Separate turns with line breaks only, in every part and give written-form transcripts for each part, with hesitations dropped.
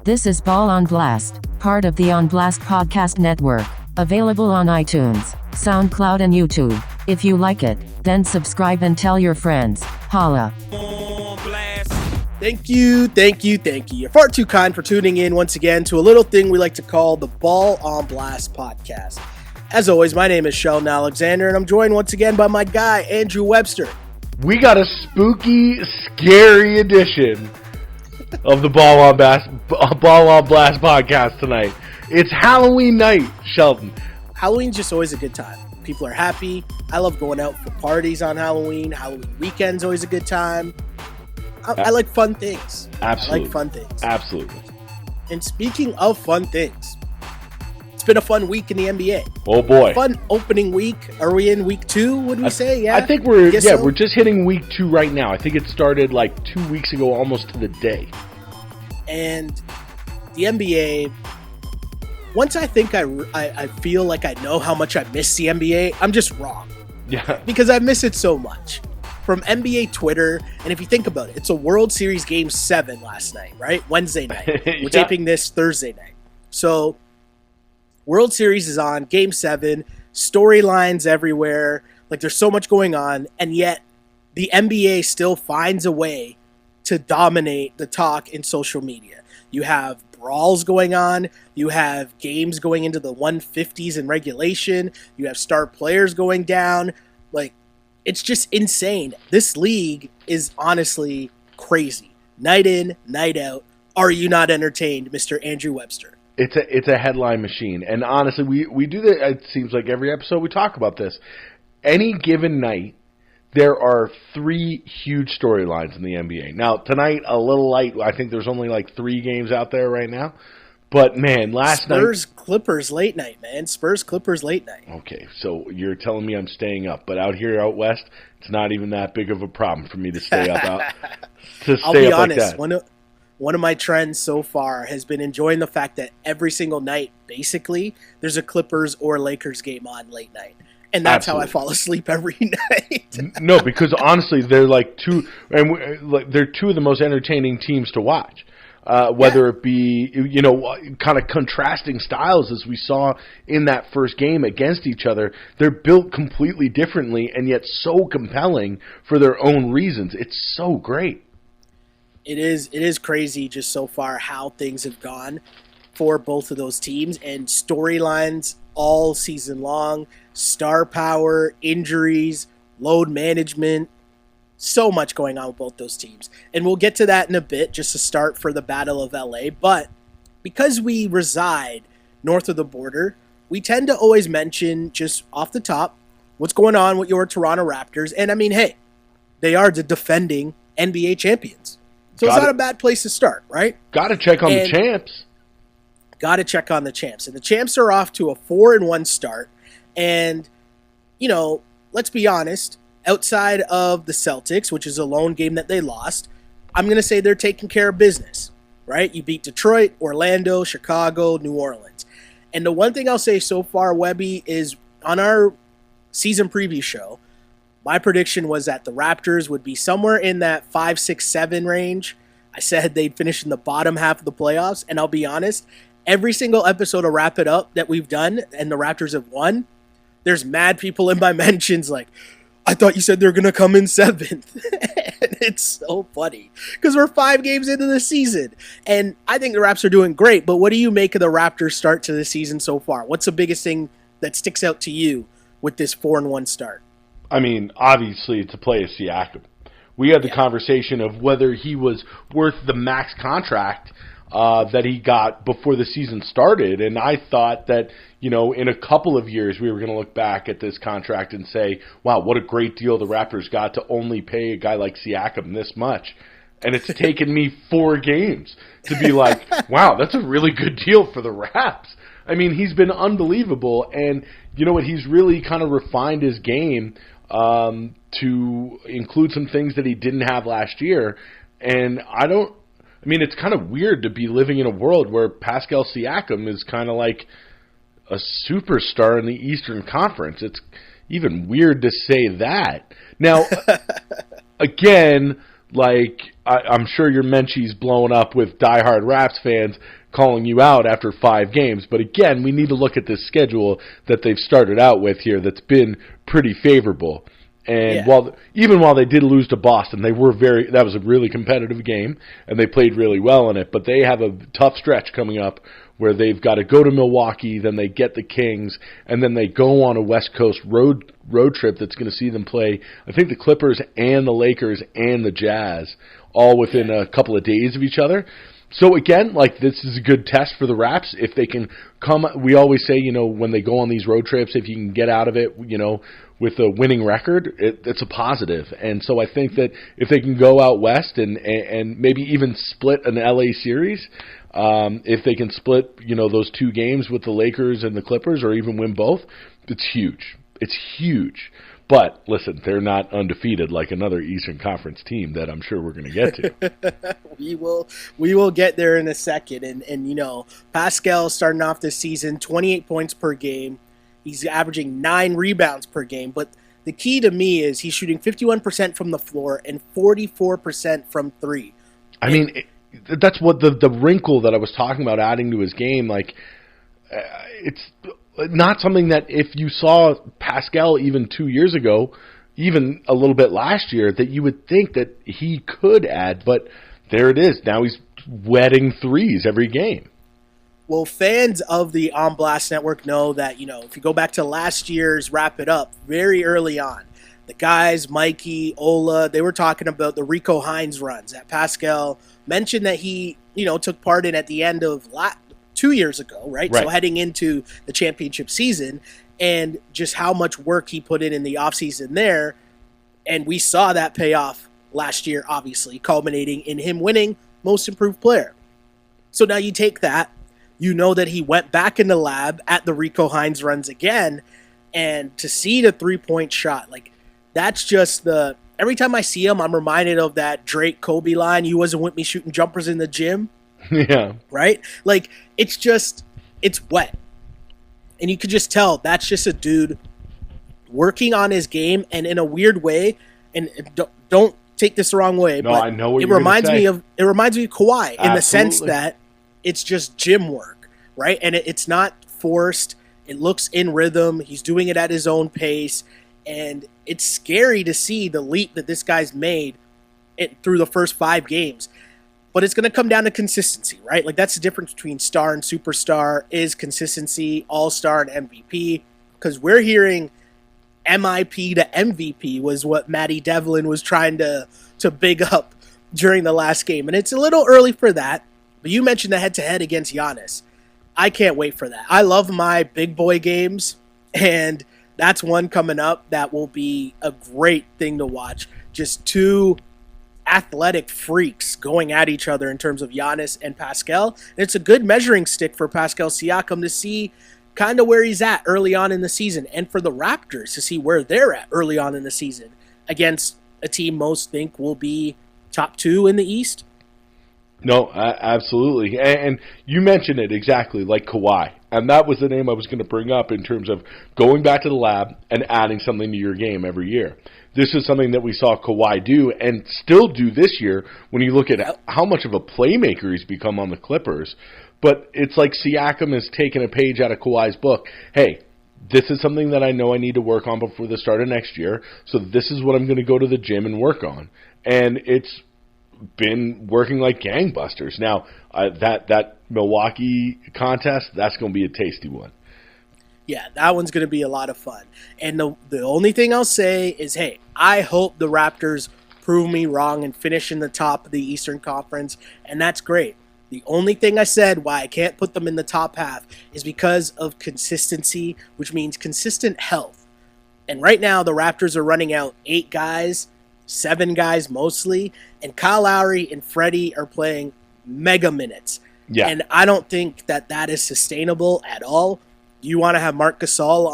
This is Ball on Blast, part of the On Blast Podcast Network, available on iTunes, SoundCloud, and YouTube. If you like it, then subscribe and tell your friends. Holla.
Thank you. You're far too kind for tuning in once again to a little thing we like to call the Ball on Blast Podcast. As always, my name is Sheldon Alexander, and I'm joined once again by my guy, Andrew Webster.
We got a spooky, scary edition of the Ball on Blast podcast tonight. It's Halloween night, Sheldon.
Halloween's just always a good time. People are happy. I love going out for parties on Halloween. Halloween weekend's always a good time. I like fun things.
Absolutely.
I like fun things.
Absolutely.
And speaking of fun things, it's been a fun week in the NBA.
Oh boy.
Fun opening week. Are we in week 2, would we say? Yeah.
I think we're just hitting week 2 right now. I think it started like 2 weeks ago, almost to the day.
And the NBA, once I think I feel like I know how much I miss the NBA, I'm just wrong.
Yeah.
Because I miss it so much. From NBA Twitter, and if you think about it, it's a World Series Game 7 last night, right? Wednesday night. We're taping this Thursday night. So, World Series is on, Game 7, storylines everywhere, like there's so much going on, and yet the NBA still finds a way to dominate the talk in social media. You have brawls going on, you have games going into the 150s in regulation, you have star players going down, like, it's just insane. This league is honestly crazy. Night in, night out. Are you not entertained, Mr. Andrew Webster?
It's a headline machine. And honestly, we do that. It seems like every episode we talk about this. Any given night, there are 3 huge storylines in the NBA. Now, tonight, a little light. I think there's only like 3 games out there right now. But, man, last night...
Spurs-Clippers late night, man. Spurs-Clippers late night.
Okay, so you're telling me I'm staying up. But out here, out west, it's not even that big of a problem for me to stay up.
I'll be honest. Like that. One of my trends so far has been enjoying the fact that every single night, basically, there's a Clippers or Lakers game on late night. And that's Absolutely. How I fall asleep every night.
No, because honestly, they're like they're 2 of the most entertaining teams to watch. Whether it be, kind of contrasting styles as we saw in that first game against each other. They're built completely differently and yet so compelling for their own reasons. It's so great.
It is crazy just so far how things have gone for both of those teams, and storylines all season long, star power, injuries, load management. So much going on with both those teams. And we'll get to that in a bit, just to start for the Battle of LA. But because we reside north of the border, we tend to always mention, just off the top, what's going on with your Toronto Raptors. And I mean, hey, they are the defending NBA champions. So it's not a bad place to start, right?
Got to check on the champs.
Got to check on the champs. And the champs are off to a 4-1 start. And, let's be honest, outside of the Celtics, which is a lone game that they lost, I'm going to say they're taking care of business, right? You beat Detroit, Orlando, Chicago, New Orleans. And the one thing I'll say so far, Webby, is on our season preview show, my prediction was that the Raptors would be somewhere in that 5, 6, 7 range. I said they'd finish in the bottom half of the playoffs, and I'll be honest, every single episode of Wrap It Up that we've done and the Raptors have won, there's mad people in my mentions like, I thought you said they're going to come in 7th. And it's so funny because we're 5 games into the season. And I think the Raps are doing great. But what do you make of the Raptors' start to the season so far? What's the biggest thing that sticks out to you with this 4-1 start?
I mean, obviously, it's a play of Siakam. We had the conversation of whether he was worth the max contract that he got before the season started. And I thought that, in a couple of years, we were going to look back at this contract and say, wow, what a great deal the Raptors got to only pay a guy like Siakam this much. And it's taken me 4 games to be like, wow, that's a really good deal for the Raps. I mean, he's been unbelievable. And you know what? He's really kind of refined his game to include some things that he didn't have last year. And it's kind of weird to be living in a world where Pascal Siakam is kind of like a superstar in the Eastern Conference. It's even weird to say that. Now, again, like I'm sure your Menchie's blowing up with diehard Raps fans calling you out after 5 games. But again, we need to look at this schedule that they've started out with here that's been pretty favorable. And even while they did lose to Boston, that was a really competitive game, and they played really well in it. But they have a tough stretch coming up where they've got to go to Milwaukee, then they get the Kings, and then they go on a West Coast road trip that's going to see them play, I think, the Clippers and the Lakers and the Jazz, all within a couple of days of each other. So again, like, this is a good test for the Raps. If they can come, we always say, when they go on these road trips, if you can get out of it, with a winning record, it's a positive. And so I think that if they can go out west and maybe even split an LA series, if they can split, those 2 games with the Lakers and the Clippers, or even win both, it's huge. It's huge. But listen, they're not undefeated like another Eastern Conference team that I'm sure we're going to get to.
We will get there in a second. And Pascal starting off this season, 28 points per game. He's averaging 9 rebounds per game. But the key to me is he's shooting 51% from the floor and 44% from 3.
I mean, that's what the wrinkle that I was talking about adding to his game. Like, it's not something that if you saw Pascal even 2 years ago, even a little bit last year, that you would think that he could add. But there it is. Now he's wetting threes every game.
Well, fans of the On Blast Network know that, if you go back to last year's Wrap It Up, very early on, the guys, Mikey, Ola, they were talking about the Rico Hines runs that Pascal mentioned that he, took part in at the end of 2 years ago, right? So heading into the championship season, and just how much work he put in the offseason there. And we saw that pay off last year, obviously, culminating in him winning Most Improved Player. So now you take that. You know that he went back in the lab at the Rico Hines runs again, and to see the 3-point shot, like, that's just every time I see him, I'm reminded of that Drake Kobe line, "You wasn't with me shooting jumpers in the gym."
Yeah.
Right? Like, it's wet. And you could just tell that's just a dude working on his game, and in a weird way, and don't take this the wrong way,
no,
but
I know what
it
you're
reminds
say.
me of Kawhi.
Absolutely.
In the sense that it's just gym work, right? And it's not forced. It looks in rhythm. He's doing it at his own pace. And it's scary to see the leap that this guy's made through the first 5 games. But it's going to come down to consistency, right? Like, that's the difference between star and superstar, is consistency, all-star and MVP. Because we're hearing MIP to MVP was what Matty Devlin was trying to big up during the last game. And it's a little early for that. But you mentioned the head-to-head against Giannis. I can't wait for that. I love my big boy games, and that's one coming up that will be a great thing to watch. Just 2 athletic freaks going at each other in terms of Giannis and Pascal. And it's a good measuring stick for Pascal Siakam to see kind of where he's at early on in the season, and for the Raptors to see where they're at early on in the season against a team most think will be top 2 in the East.
No, absolutely. And you mentioned it exactly, like Kawhi. And that was the name I was going to bring up in terms of going back to the lab and adding something to your game every year. This is something that we saw Kawhi do and still do this year when you look at how much of a playmaker he's become on the Clippers. But it's like Siakam has taken a page out of Kawhi's book. Hey, this is something that I know I need to work on before the start of next year, so this is what I'm going to go to the gym and work on. And it's been working like gangbusters. Now, that Milwaukee contest, that's going to be a tasty one.
Yeah, that one's going to be a lot of fun. And the only thing I'll say is, hey, I hope the Raptors prove me wrong and finish in the top of the Eastern Conference, and that's great. The only thing I said why I can't put them in the top half is because of consistency, which means consistent health. And right now, the Raptors are running out 8 guys, 7 guys mostly, and Kyle Lowry and Freddie are playing mega minutes.
Yeah.
And I don't think that is sustainable at all. You want to have Marc Gasol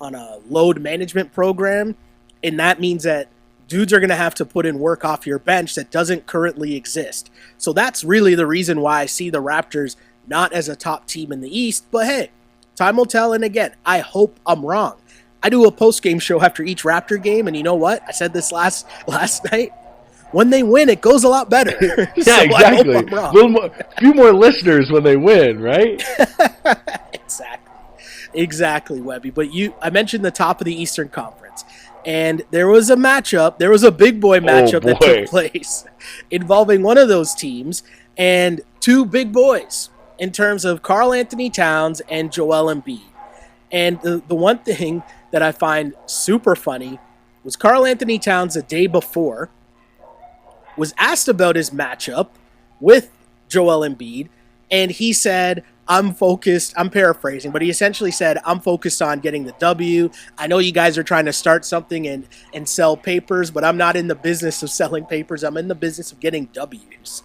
on a load management program, and that means that dudes are going to have to put in work off your bench that doesn't currently exist. So that's really the reason why I see the Raptors not as a top team in the East. But hey, time will tell, and again, I hope I'm wrong. I do a post-game show after each Raptor game, and you know what? I said this last night. when they win, it goes a lot better.
Yeah,
So
exactly.
I hope I'm wrong.
Few more listeners when they win, right?
Exactly, Webby. But I mentioned the top of the Eastern Conference, and there was a matchup. There was a big boy matchup that took place involving one of those teams and two big boys in terms of Karl-Anthony Towns and Joel Embiid. And the one thing that I find super funny was Karl-Anthony Towns the day before was asked about his matchup with Joel Embiid, and he said, I'm paraphrasing, but he essentially said, I'm focused on getting the W. I know you guys are trying to start something and sell papers, but I'm not in the business of selling papers. I'm in the business of getting W's.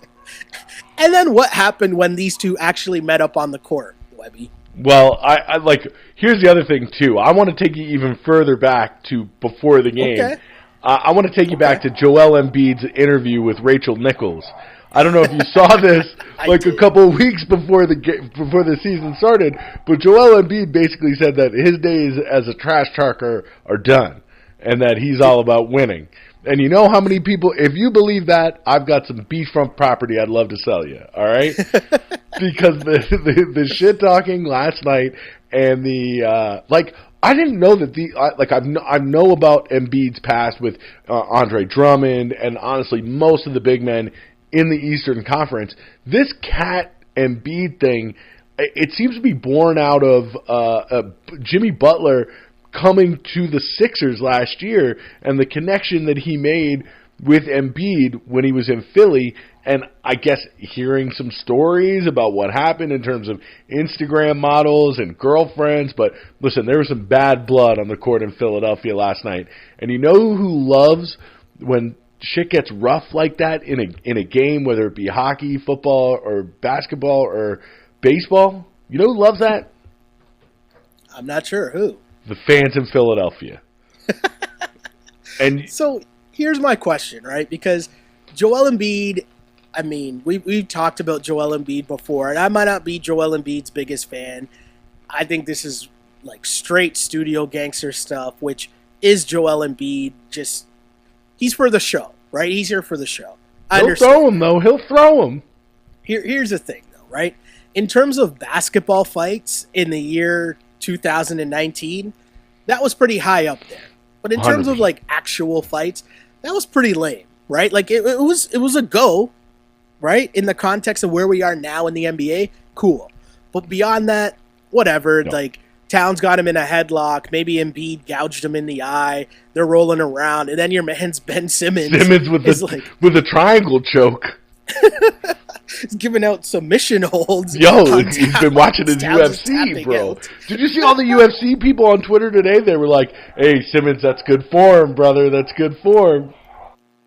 And then what happened when these two actually met up on the court, Webby?
Well, I here's the other thing, too. I want to take you even further back to before the game.
Okay.
I want to take you back to Joel Embiid's interview with Rachel Nichols. I don't know if you saw this like a couple of weeks before the season started, but Joel Embiid basically said that his days as a trash talker are done and that he's all about winning. And you know how many people, if you believe that, I've got some beachfront property I'd love to sell you, all right? Because the shit talking last night and I didn't know that I know about Embiid's past with Andre Drummond and honestly most of the big men in the Eastern Conference. This Cat Embiid thing, it seems to be born out of Jimmy Butler coming to the Sixers last year and the connection that he made with Embiid when he was in Philly, and I guess hearing some stories about what happened in terms of Instagram models and girlfriends. But listen, there was some bad blood on the court in Philadelphia last night. And you know who loves when shit gets rough like that in a game, whether it be hockey, football, or basketball, or baseball? You know who loves that?
I'm not sure who.
The fans in Philadelphia. And
so here's my question, right? Because Joel Embiid, I mean, we've talked about Joel Embiid before, and I might not be Joel Embiid's biggest fan. I think this is like straight studio gangster stuff, which is Joel Embiid. Just, he's for the show, right? He's here for the show.
He'll throw him, though. He'll throw him.
Here's the thing, though, right? In terms of basketball fights in the year 2019, that was pretty high up there. But in terms
100%.
of like actual fights, that was pretty lame, right? Like it was a go, right? In the context of where we are now in the NBA, cool. But beyond that, whatever. No. Like Towns got him in a headlock. Maybe Embiid gouged him in the eye. They're rolling around, and then your man's Ben Simmons.
With a triangle choke.
He's giving out submission holds.
Yo, he's been watching his UFC, bro. Out. Did you see all the UFC people on Twitter today? They were like, hey, Simmons, that's good form, brother. That's good form.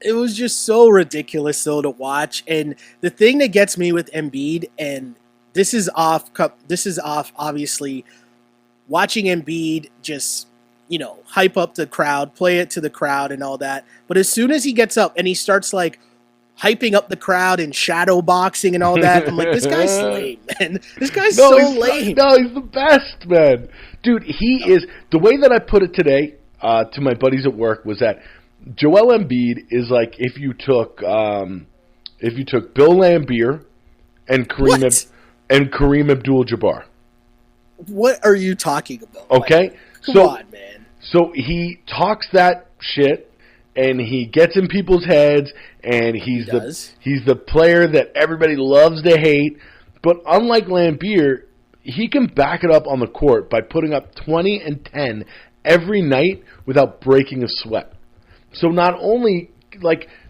It was just so ridiculous, though, to watch. And the thing that gets me with Embiid, and this is off, obviously, watching Embiid just, hype up the crowd, play it to the crowd and all that. But as soon as he gets up and he starts, hyping up the crowd and shadow boxing and all that, I'm like, this guy's lame, man. This guy's so lame.
No, he's the best, man. Dude, he is. The way that I put it today to my buddies at work was that Joel Embiid is like if you took Bill Laimbeer and Kareem Abdul-Jabbar.
What are you talking about?
Okay,
Come on, man.
So he talks that shit. And he gets in people's heads, and he's the player that everybody loves to hate. But unlike Laimbeer, he can back it up on the court by putting up 20 and 10 every night without breaking a sweat. So not only,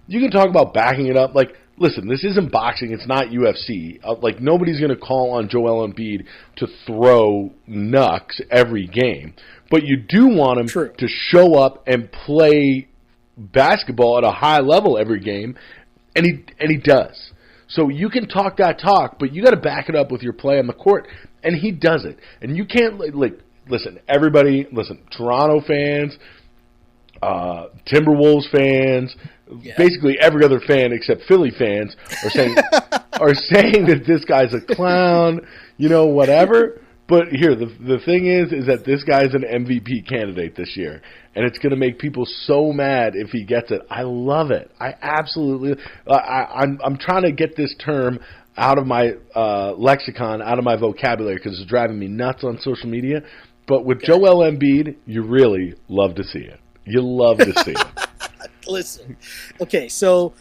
you can talk about backing it up. Listen, this isn't boxing. It's not UFC. Nobody's going to call on Joel Embiid to throw knucks every game. But you do want him to show up and play basketball at a high level every game, and he does. So you can talk that talk, but you got to back it up with your play on the court, and he does it. And you can't listen. Everybody, listen. Toronto fans, Timberwolves fans, basically every other fan except Philly fans are saying that this guy's a clown, whatever. But here, the thing is that this guy's an MVP candidate this year, and it's going to make people so mad if he gets it. I love it. I absolutely. I'm trying to get this term out of my lexicon, out of my vocabulary, because it's driving me nuts on social media. But with Joel Embiid, you really love to see it. You love to see it.
Listen, okay, so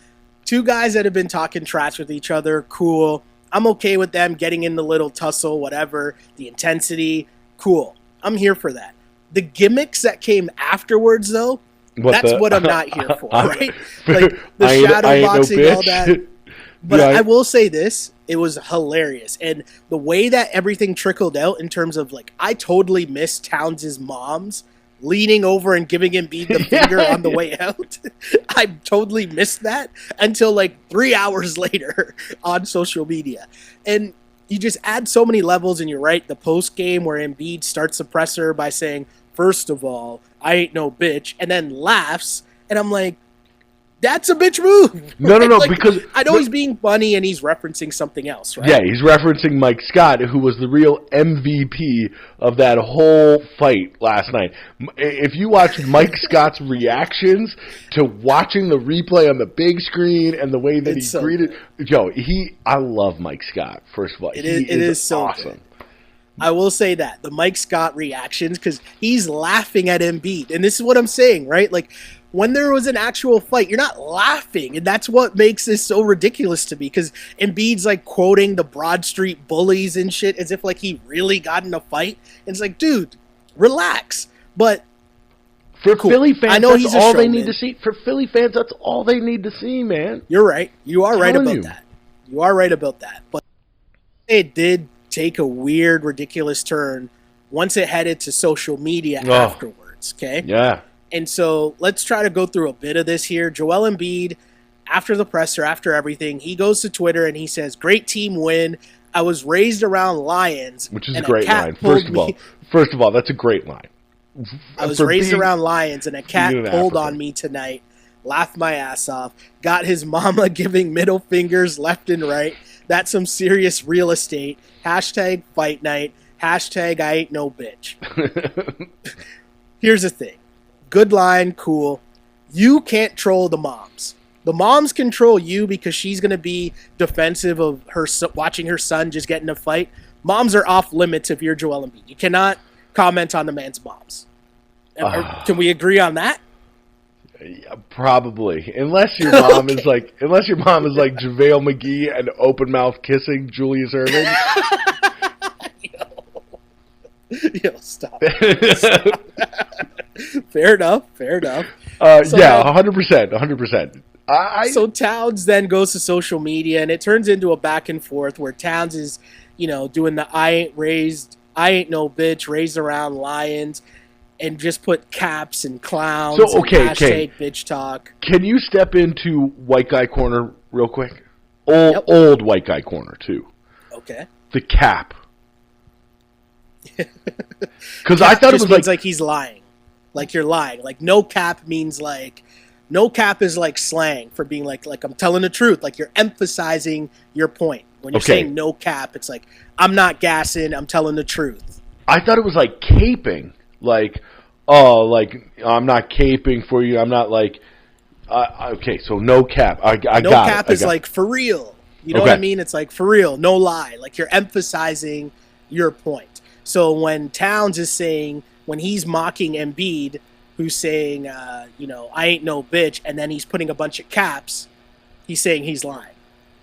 two guys that have been talking trash with each other, cool. I'm okay with them getting in the little tussle, whatever, the intensity, cool. I'm here for that. The gimmicks that came afterwards, though, that's what I'm not here for, right? Like the shadow boxing, all that. But I will say this, it was hilarious. And the way that everything trickled out in terms of, like, I totally missed Towns' mom's leaning over and giving Embiid the finger on the way out. I totally missed that until like 3 hours later on social media. And you just add so many levels, and you're right, the post game where Embiid starts the presser by saying, first of all, I ain't no bitch, and then laughs, and I'm like, that's a bitch move.
No, like, because
I know he's being funny and he's referencing something else, right?
Yeah, he's referencing Mike Scott, who was the real MVP of that whole fight last night. If you watch Mike Scott's reactions to watching the replay on the big screen and the way that he greeted, I love Mike Scott. First of all,
it is so
awesome.
Good. I will say that the Mike Scott reactions, because he's laughing at Embiid, and this is what I'm saying, right? Like, when there was an actual fight, you're not laughing, and that's what makes this so ridiculous to me, because Embiid's like quoting the Broad Street bullies and shit as if like he really got in a fight. And it's like, dude, relax. But
for Philly fans,
I know
that's all they need to see. For Philly fans, that's all they need to see, man.
You're right. You are right about that. You are right about that. But it did take a weird, ridiculous turn once it headed to social media afterwards, okay?
Yeah.
And so let's try to go through a bit of this here. Joel Embiid, after the presser, after everything, he goes to Twitter and he says, great team win. I was raised around lions.
Which is a great line. First of all, that's a great line.
I was raised around lions, and a cat pulled on me tonight. Laughed my ass off. Got his mama giving middle fingers left and right. That's some serious real estate. Hashtag fight night. Hashtag I ain't no bitch. Here's the thing. Good line, cool. You can't troll the moms. The moms control you because she's going to be defensive of her watching her son just get in a fight. Moms are off limits if you're Joel Embiid. You cannot comment on the man's moms. Can we agree on that?
Yeah, probably, unless your mom is like JaVale McGee and open mouth kissing Julius Erving.
Yo, stop. Fair enough.
So 100%.
So Towns then goes to social media, and it turns into a back and forth where Towns is, doing the I ain't no bitch, raised around lions, and just put caps and clowns and hashtag bitch talk.
Can you step into white guy corner real quick? Old white guy corner, too.
Okay.
The cap. Because I thought it was
like he's lying. Like you're lying. Like no cap means like... No cap is like slang for being like I'm telling the truth. Like you're emphasizing your point. When you're saying no cap, it's like, I'm not gassing, I'm telling the truth.
I thought it was like caping. Like, I'm not caping for you. I'm not like, okay, so no cap. I got it.
No cap is like for real. You know what I mean? It's like for real, no lie. Like you're emphasizing your point. So when Towns is saying, when he's mocking Embiid, who's saying, I ain't no bitch, and then he's putting a bunch of caps, he's saying he's lying.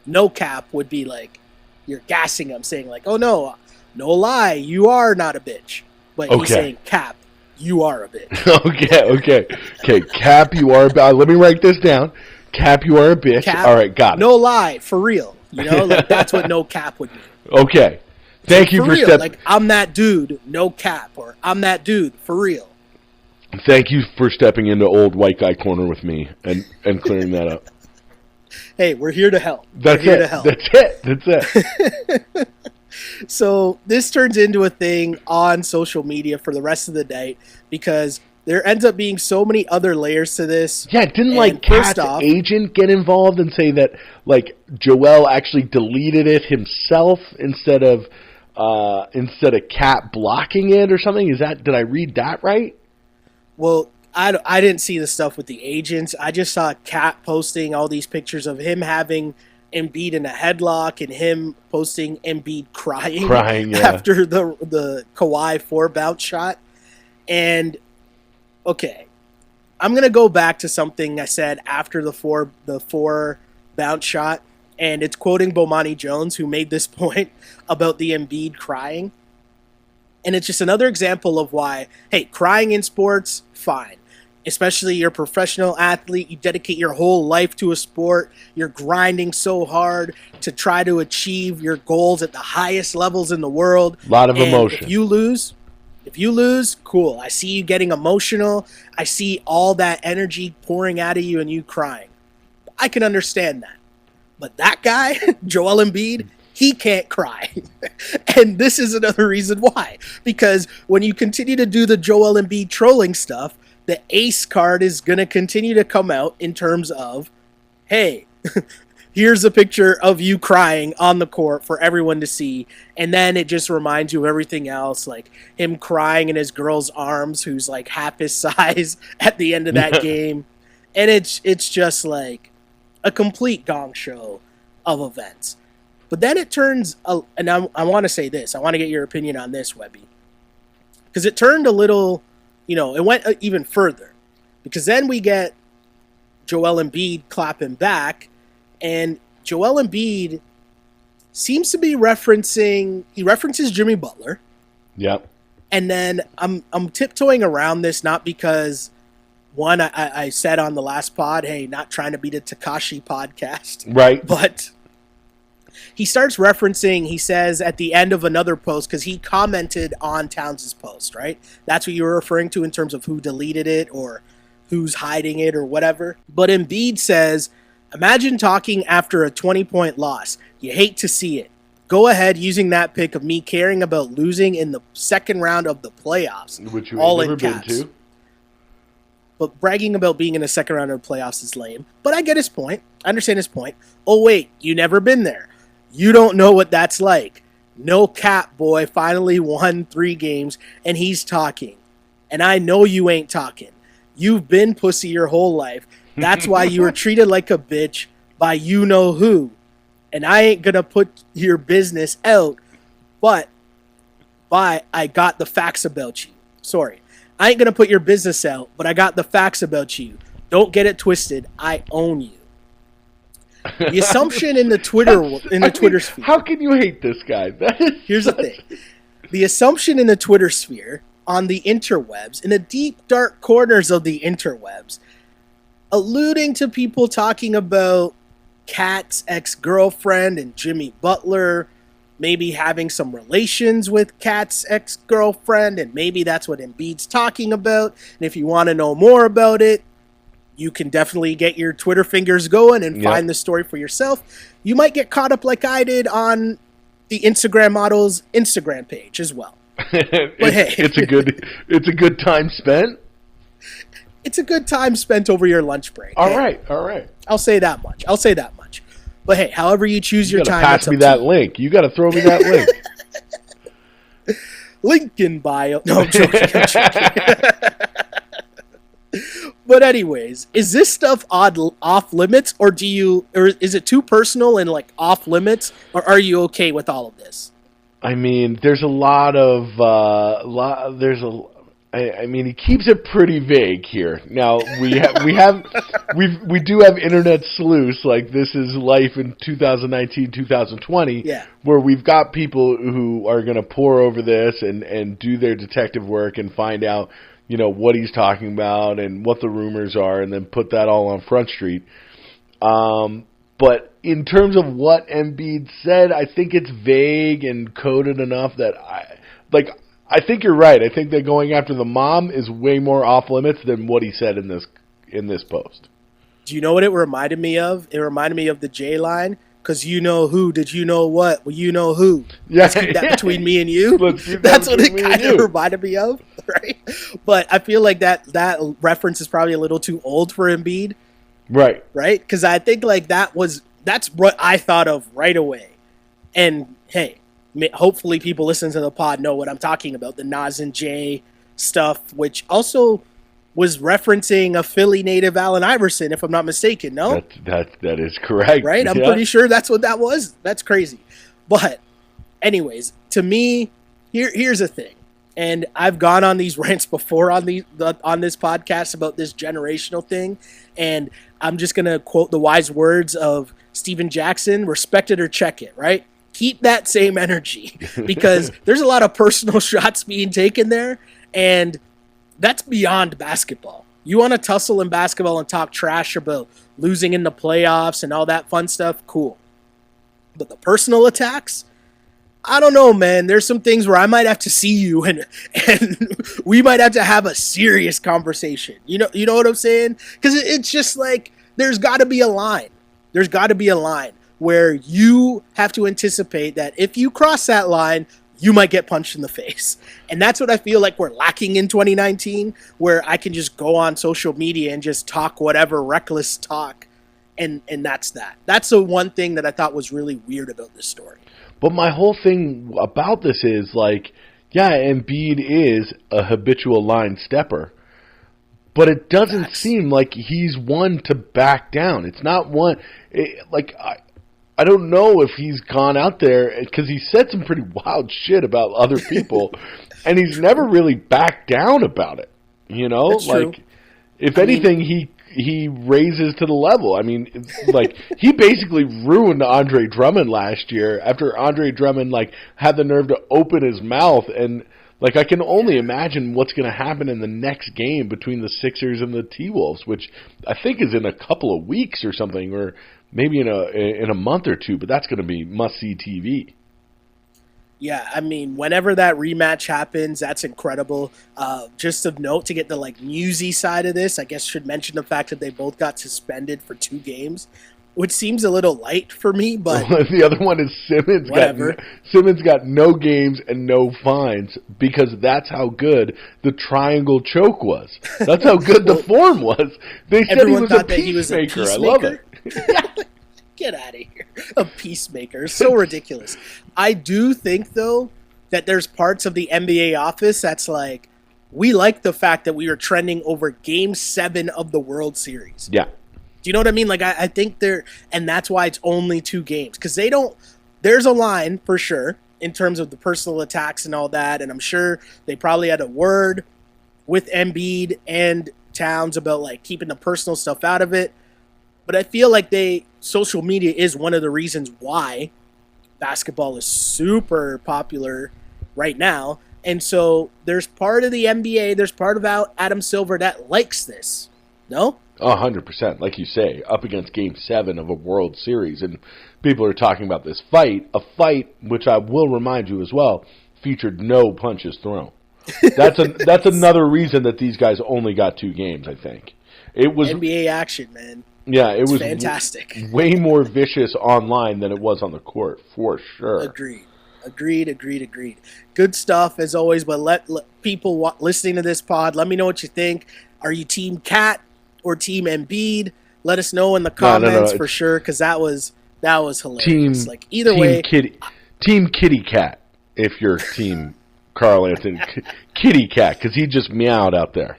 No cap would be like, you're gassing him, saying like, oh no lie, you are not a bitch. But he's saying, cap, you are a bitch. Okay, cap, you are a bitch. Let me write this down. Cap, you are a bitch. Cap,
all right, got it.
No lie, for real. Like that's what no cap would mean.
Okay. Thank you for stepping.
Like, I'm that dude, no cap, or I'm that dude, for real.
Thank you for stepping into old white guy corner with me and clearing that up.
Hey, we're here to help.
That's it.
So this turns into a thing on social media for the rest of the night because there ends up being so many other layers to this.
Yeah, didn't Cat's agent get involved and say that like Joel actually deleted it himself instead of instead of Cat blocking it or something. Did I read that right?
Well, I didn't see the stuff with the agents. I just saw Cat posting all these pictures of him having Embiid in a headlock and him posting Embiid crying after the Kawhi 4 bounce shot. And okay, I'm gonna go back to something I said after the four bounce shot, and it's quoting Bomani Jones, who made this point about the Embiid crying. And it's just another example of why, hey, crying in sports, fine. Especially you're a professional athlete, you dedicate your whole life to a sport, you're grinding so hard to try to achieve your goals at the highest levels in the world.
A lot of emotion.
If you lose, cool. I see you getting emotional. I see all that energy pouring out of you and you crying. I can understand that. But that guy, Joel Embiid, he can't cry. And this is another reason why. Because when you continue to do the Joel Embiid trolling stuff, the ace card is going to continue to come out in terms of, hey, here's a picture of you crying on the court for everyone to see. And then it just reminds you of everything else, like him crying in his girl's arms, who's like half his size at the end of that game. And it's just like a complete gong show of events. But then it turns, and I want to say this. I want to get your opinion on this, Webby. Because it turned a little... it went even further, because then we get Joel Embiid clapping back, and Joel Embiid seems to be references Jimmy Butler.
Yep.
And then I'm tiptoeing around this, not because, one, I said on the last pod, hey, not trying to be the Tekashi podcast.
Right.
But he starts referencing, he says at the end of another post, because he commented on Towns' post, right? That's what you were referring to in terms of who deleted it or who's hiding it or whatever. But Embiid says, imagine talking after a 20-point loss. You hate to see it. Go ahead using that pick of me caring about losing in the second round of the playoffs.
Which you
all
ain't never
in caps.
been to.
But bragging about being in the second round of the playoffs is lame. But I get his point. I understand his point. Oh, wait, you never been there. You don't know what that's like. No cap, boy, finally won 3 games, and he's talking. And I know you ain't talking. You've been pussy your whole life. That's why you were treated like a bitch by you-know-who. And I ain't going to put your business out, but I got the facts about you. Sorry. I ain't going to put your business out, but I got the facts about you. Don't get it twisted. I own you. The assumption in the Twitter sphere.
How can you hate this guy?
Here's the thing. The assumption in the Twitter sphere, on the interwebs, in the deep, dark corners of the interwebs, alluding to people talking about Kat's ex-girlfriend and Jimmy Butler, maybe having some relations with Kat's ex-girlfriend, and maybe that's what Embiid's talking about. And if you want to know more about it, you can definitely get your Twitter fingers going and find the story for yourself. You might get caught up like I did on the Instagram model's Instagram page as well. But hey,
it's a good time spent.
It's a good time spent over your lunch break.
All right.
I'll say that much. But hey, however you choose your time.
Pass me that link. You got to throw me that link.
Link in bio. No, I'm joking. But anyways, is this stuff off limits, or is it too personal and like off limits, or are you okay with all of this?
I mean, there's a lot of I mean, he keeps it pretty vague here. Now we do have internet sleuths like This Is Life in 2019, 2020, where we've got people who are going to pore over this and do their detective work and find out, what he's talking about and what the rumors are, and then put that all on Front Street. But in terms of what Embiid said, I think it's vague and coded enough that I think you're right. I think that going after the mom is way more off limits than what he said in this post.
Do you know what it reminded me of? It reminded me of the J line. Because you know who, did you know what? Well, you know who. Let's keep that between me and you. That's what it kind of reminded me of, right? But I feel like that reference is probably a little too old for Embiid.
Right.
Right? Because I think like that's what I thought of right away. And hey, hopefully people listening to the pod know what I'm talking about, the Nas and Jay stuff, which also was referencing a Philly native, Allen Iverson, if I'm not mistaken, no?
That is correct.
Right? I'm pretty sure that's what that was. That's crazy. But anyways, to me, here's the thing. And I've gone on these rants before on this podcast about this generational thing. And I'm just going to quote the wise words of Steven Jackson, respect it or check it, right? Keep that same energy because there's a lot of personal shots being taken there. And that's beyond basketball. You want to tussle in basketball and talk trash about losing in the playoffs and all that fun stuff, cool. But the personal attacks, I don't know, man. There's some things where I might have to see you and we might have to have a serious conversation. You know what I'm saying? Because it's just like there's got to be a line. There's got to be a line where you have to anticipate that if you cross that line, you might get punched in the face. And that's what I feel like we're lacking in 2019, where I can just go on social media and just talk whatever reckless talk. And that's that. That's the one thing that I thought was really weird about this story.
But my whole thing about this is like, yeah, Embiid is a habitual line stepper. But it doesn't seem like he's one to back down. It's not one... I don't know if he's gone out there because he said some pretty wild shit about other people, and he's never really backed down about it. You know,
that's
like
true.
If anything, he raises to the level. I mean, like he basically ruined Andre Drummond last year after Andre Drummond had the nerve to open his mouth, and like I can only imagine what's going to happen in the next game between the Sixers and the T-Wolves, which I think is in a couple of weeks or something, or maybe in a month or two, but that's going to be must-see TV.
Yeah, I mean, whenever that rematch happens, that's incredible. Just of note, to get the newsy side of this, I guess should mention the fact that they both got suspended for 2 games, which seems a little light for me, but...
The other one is Simmons. Simmons got no games and no fines because that's how good the triangle choke was. That's how good the form was. They said he was a peacemaker. I love it.
Get out of here. A peacemaker. So ridiculous. I do think, though, that there's parts of the NBA office that's like, we like the fact that we are trending over Game 7 of the World Series.
Yeah.
Do you know what I mean? Like, I think and that's why it's only 2 games. Because there's a line, for sure, in terms of the personal attacks and all that. And I'm sure they probably had a word with Embiid and Towns about, keeping the personal stuff out of it. But I feel like social media is one of the reasons why basketball is super popular right now. And so there's part of the NBA, there's part of Adam Silver that likes this. No?
100%. Like you say, up against Game 7 of a World Series. And people are talking about this fight. A fight, which I will remind you as well, featured no punches thrown. That's another reason that these guys only got 2 games, I think. It was
NBA action, man.
Yeah, it was
fantastic.
Way more vicious online than it was on the court, for sure.
Agreed. Good stuff, as always, but let people listening to this pod, let me know what you think. Are you Team Cat or Team Embiid? Let us know in the comments for sure, because that was hilarious. Either way.
Team Kitty Cat, if you're Team KARL-ANTHONY. Kitty Cat, because he just meowed out there.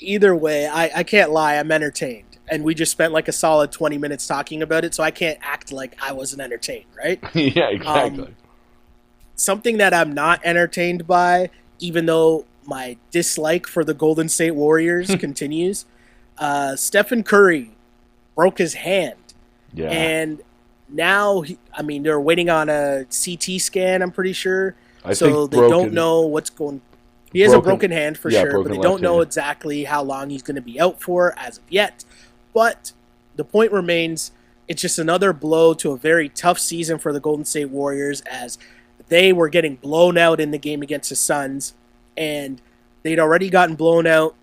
Either way, I can't lie, I'm entertained. And we just spent a solid 20 minutes talking about it, so I can't act like I wasn't entertained, right?
Yeah, exactly.
Something that I'm not entertained by, even though my dislike for the Golden State Warriors continues, Stephen Curry broke his hand.
Yeah.
And now, they're waiting on a CT scan, I'm pretty sure. So they don't know what's going... He has a broken hand for sure, but they don't know exactly how long he's going to be out for as of yet. But the point remains, it's just another blow to a very tough season for the Golden State Warriors, as they were getting blown out in the game against the Suns, and they'd already gotten blown out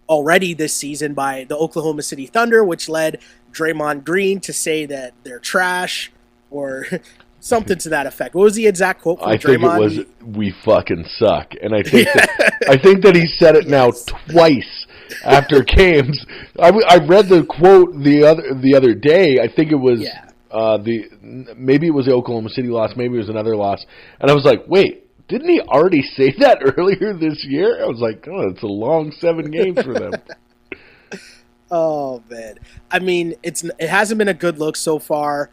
this season by the Oklahoma City Thunder, which led Draymond Green to say that they're trash or something to that effect. What was the exact quote from Draymond?
I think it was, "We fucking suck," and I think that he said it now twice after games. I read the quote the other day. I think it was Maybe it was the Oklahoma City loss, maybe it was another loss, and I was like, wait, didn't he already say that earlier this year? I was like, oh, it's a long 7 games for them.
Oh man, I mean, it hasn't been a good look so far,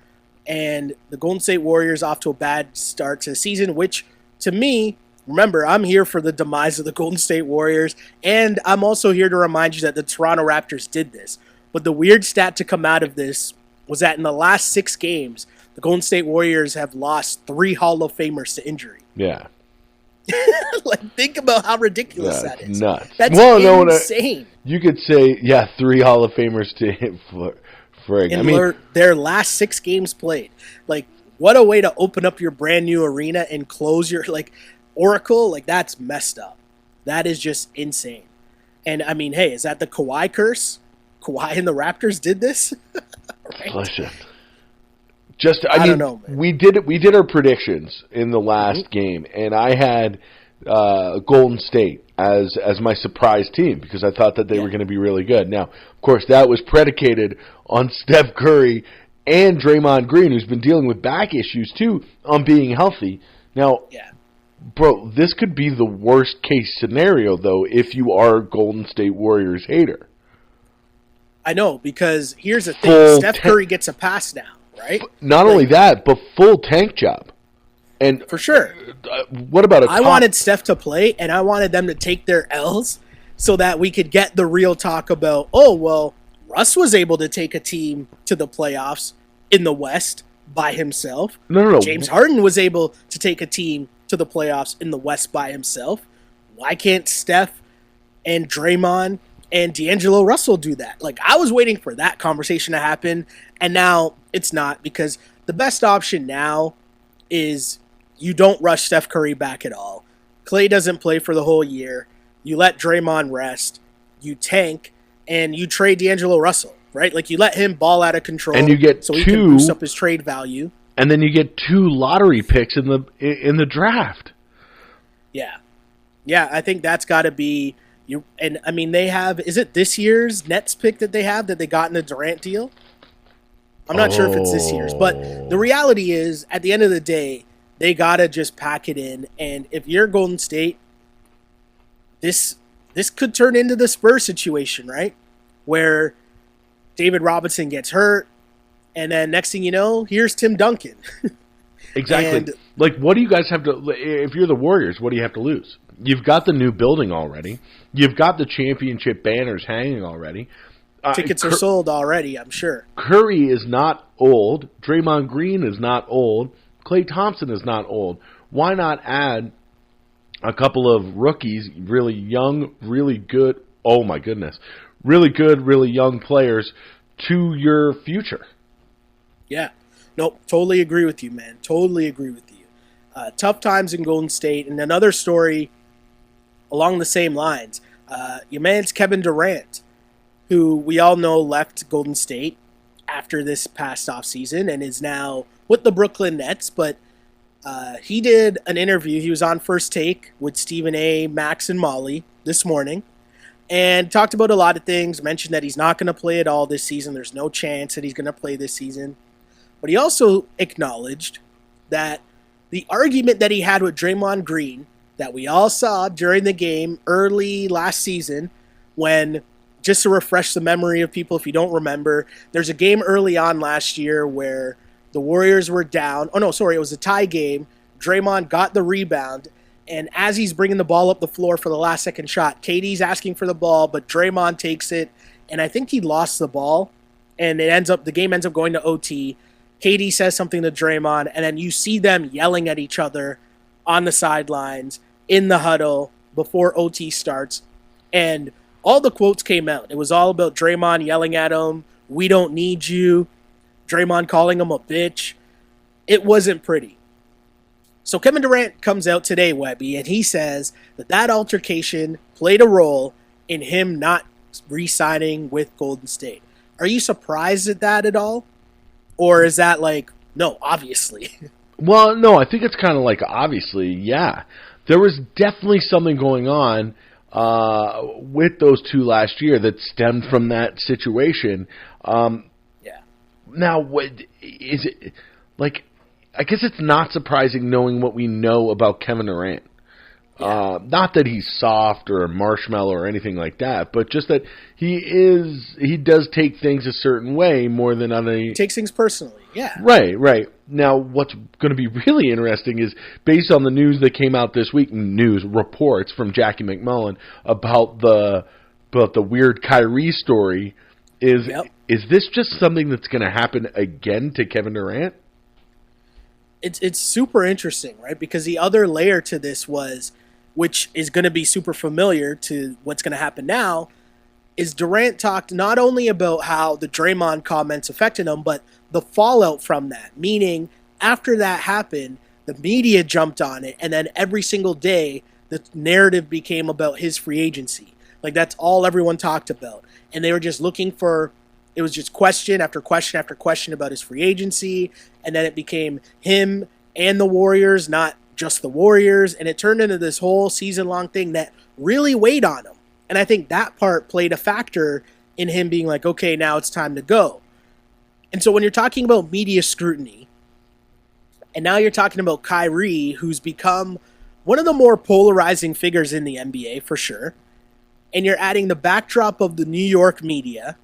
and the Golden State Warriors off to a bad start to the season, which to me, remember, I'm here for the demise of the Golden State Warriors, and I'm also here to remind you that the Toronto Raptors did this. But the weird stat to come out of this was that in the last 6 games, the Golden State Warriors have lost 3 Hall of Famers to injury.
Yeah.
Like, think about how ridiculous that is.
Nuts.
That's insane.
You could say, 3 Hall of Famers to hit for
in their last 6 games played. Like, what a way to open up your brand new arena and close your, like, Oracle. Like, that's messed up. That is just insane. And, I mean, hey, is that the Kawhi curse? Kawhi and the Raptors did this? Right?
Listen.
I don't know, man.
We did our predictions in the last game, and I had Golden State as my surprise team because I thought that they were going to be really good. Now, of course, that was predicated on Steph Curry and Draymond Green, who's been dealing with back issues too, on being healthy. Now, bro, this could be the worst case scenario though if you are a Golden State Warriors hater.
I know, because here's the thing: Steph Curry gets a pass now. Right?
Not only that, but full tank job. And
for sure.
What about
I wanted Steph to play, and I wanted them to take their L's so that we could get the real talk about, oh, well, Russ was able to take a team to the playoffs in the West by himself.
No.
James Harden was able to take a team to the playoffs in the West by himself. Why can't Steph and Draymond and D'Angelo Russell do that? Like, I was waiting for that conversation to happen, and now it's not, because the best option now is you don't rush Steph Curry back at all. Klay doesn't play for the whole year. You let Draymond rest. You tank, and you trade D'Angelo Russell, right? Like, you let him ball out of control,
and you get
so he can boost up his trade value.
And then you get 2 lottery picks in the draft.
Yeah, I think that's got to be. And I mean, they have. Is it this year's Nets pick that they have that they got in the Durant deal? I'm not sure if it's this year's, but the reality is, at the end of the day, they gotta just pack it in. And if you're Golden State, this could turn into the Spurs situation, right? Where David Robinson gets hurt, and then next thing you know, here's Tim Duncan.
Exactly.
And,
like, what do you guys have to? If you're the Warriors, what do you have to lose? You've got the new building already. You've got the championship banners hanging already.
Tickets are sold already, I'm sure.
Curry is not old. Draymond Green is not old. Klay Thompson is not old. Why not add a couple of rookies, really young, really good, oh my goodness, really good, really young players to your future? Yeah.
Nope, totally agree with you, man. Totally agree with you. Tough times in Golden State. And another story along the same lines. Your man's Kevin Durant, who we all know left Golden State after this past offseason and is now with the Brooklyn Nets. But he did an interview. He was on First Take with Stephen A., Max, and Molly this morning and talked about a lot of things, mentioned that he's not going to play at all this season. There's no chance that he's going to play this season. But he also acknowledged that the argument that he had with Draymond Green that we all saw during the game early last season when, just to refresh the memory of people if you don't remember, there's a game early on last year where the Warriors were down. Oh, no, sorry, it was a tie game. Draymond got the rebound, and as he's bringing the ball up the floor for the last second shot, KD's asking for the ball, but Draymond takes it, and I think he lost the ball, and the game ends up going to OT. KD says something to Draymond, and then you see them yelling at each other on the sidelines, in the huddle, before OT starts. And all the quotes came out. It was all about Draymond yelling at him, "We don't need you." Draymond calling him a bitch. It wasn't pretty. So Kevin Durant comes out today, Webby, and he says that altercation played a role in him not re-signing with Golden State. Are you surprised at that at all? Or is that like, no, obviously?
Well, no, I think it's kind of like, obviously, yeah. There was definitely something going on with those two last year that stemmed from that situation. Now, what is it like? I guess it's not surprising knowing what we know about Kevin Durant. Not that he's soft or a marshmallow or anything like that, but just that he does take things a certain way more than on a...
Takes things personally, yeah.
Right. Now, what's going to be really interesting is, based on the news that came out this week, reports from Jackie McMullen about the weird Kyrie story, is this just something that's going to happen again to Kevin Durant?
It's super interesting, right? Because the other layer to this was, which is going to be super familiar to what's going to happen now, is Durant talked not only about how the Draymond comments affected him, but the fallout from that. Meaning, after that happened, the media jumped on it, and then every single day, the narrative became about his free agency. Like, that's all everyone talked about. And they were just looking for... It was just question after question after question about his free agency, and then it became him and the Warriors, not just the Warriors, and it turned into this whole season-long thing that really weighed on him. And I think that part played a factor in him being like, okay, now it's time to go. And so when you're talking about media scrutiny, and now you're talking about Kyrie, who's become one of the more polarizing figures in the NBA, for sure, and you're adding the backdrop of the New York media,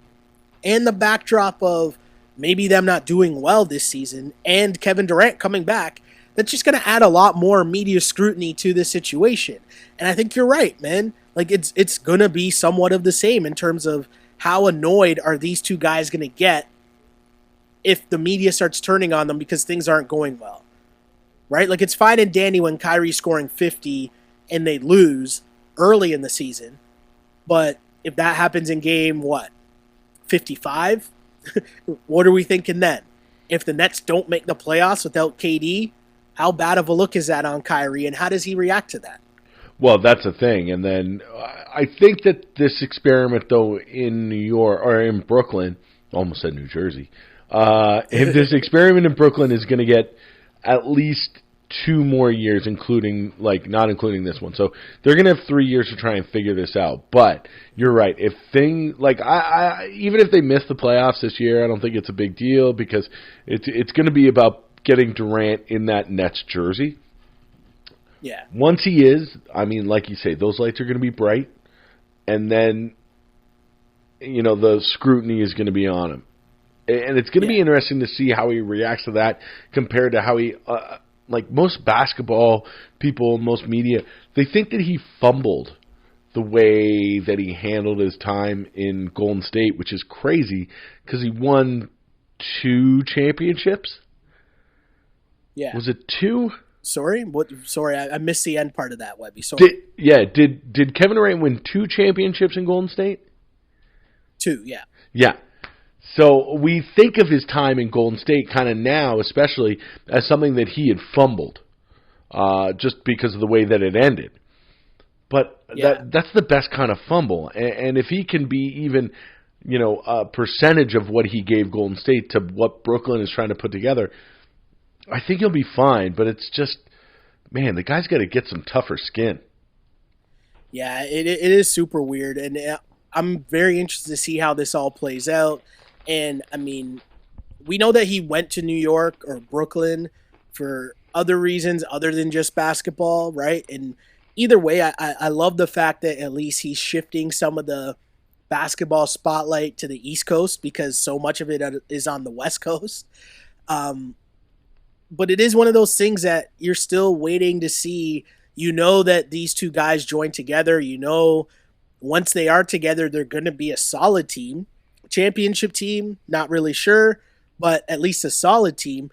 and the backdrop of maybe them not doing well this season, and Kevin Durant coming back, that's just going to add a lot more media scrutiny to this situation. And I think you're right, man. Like, it's going to be somewhat of the same in terms of how annoyed are these two guys going to get if the media starts turning on them because things aren't going well, right? Like, it's fine and dandy when Kyrie's scoring 50 and they lose early in the season, but if that happens in game, 55? What are we thinking then? If the Nets don't make the playoffs without KD, how bad of a look is that on Kyrie, and how does he react to that?
Well, that's the thing. And then I think that this experiment, though, in New York, or in Brooklyn, almost said New Jersey, if this experiment in Brooklyn is going to get at least 2 more years, not including this one. So they're going to have 3 years to try and figure this out. But you're right. If even if they miss the playoffs this year, I don't think it's a big deal because it's going to be about getting Durant in that Nets jersey.
Yeah.
Once he is, like you say, those lights are going to be bright, and then the scrutiny is going to be on him. And it's going to be interesting to see how he reacts to that compared to how he most basketball people, most media, they think that he fumbled the way that he handled his time in Golden State, which is crazy because he won 2 championships.
Yeah.
Was it 2?
Sorry? What? Sorry, I missed the end part of that, Webby. Sorry.
Did Kevin Durant win 2 championships in Golden State?
2, yeah.
Yeah. So we think of his time in Golden State kind of now, especially, as something that he had fumbled, just because of the way that it ended. But that's the best kind of fumble. And if he can be even, a percentage of what he gave Golden State to what Brooklyn is trying to put together, I think he'll be fine. But it's just, man, the guy's got to get some tougher skin.
Yeah, it is super weird. And I'm very interested to see how this all plays out. And, we know that he went to New York or Brooklyn for other reasons other than just basketball, right? And either way, I love the fact that at least he's shifting some of the basketball spotlight to the East Coast because so much of it is on the West Coast. But it is one of those things that you're still waiting to see. That these two guys join together. Once they are together, they're going to be a solid team. Championship team, not really sure, but at least a solid team.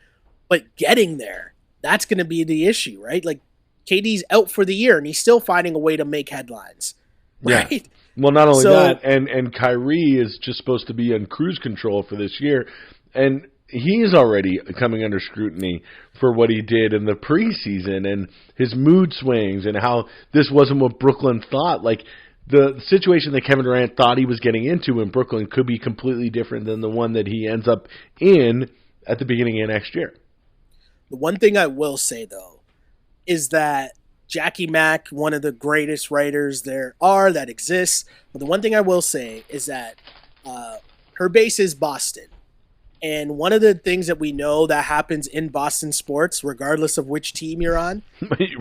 But getting there, that's going to be the issue, right? Like, KD's out for the year, and he's still finding a way to make headlines, right?
Yeah. Well, not only that, and Kyrie is just supposed to be on cruise control for this year, and he's already coming under scrutiny for what he did in the preseason and his mood swings and how this wasn't what Brooklyn thought. Like, the situation that Kevin Durant thought he was getting into in Brooklyn could be completely different than the one that he ends up in at the beginning of next year.
The one thing I will say, though, is that Jackie Mack, one of the greatest writers that exists, but the one thing I will say is that her base is Boston. And one of the things that we know that happens in Boston sports, regardless of which team you're on,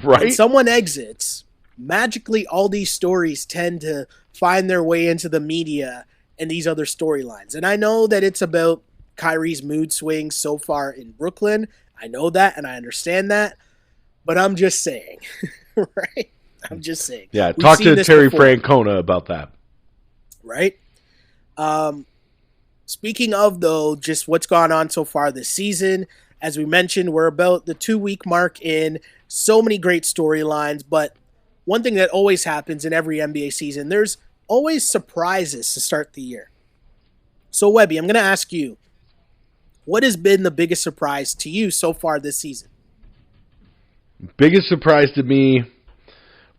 right?
when someone exits, magically all these stories tend to find their way into the media and these other storylines. And I know that it's about Kyrie's mood swings so far in Brooklyn. I know that and I understand that. But I'm just saying, right? I'm just saying.
Yeah, talk to Terry before. Francona about that.
Right? Speaking of, though, just what's gone on so far this season, as we mentioned, we're about the 2-week mark in. So many great storylines, but one thing that always happens in every NBA season, there's always surprises to start the year. So, Webby, I'm going to ask you, what has been the biggest surprise to you so far this season?
Biggest surprise to me,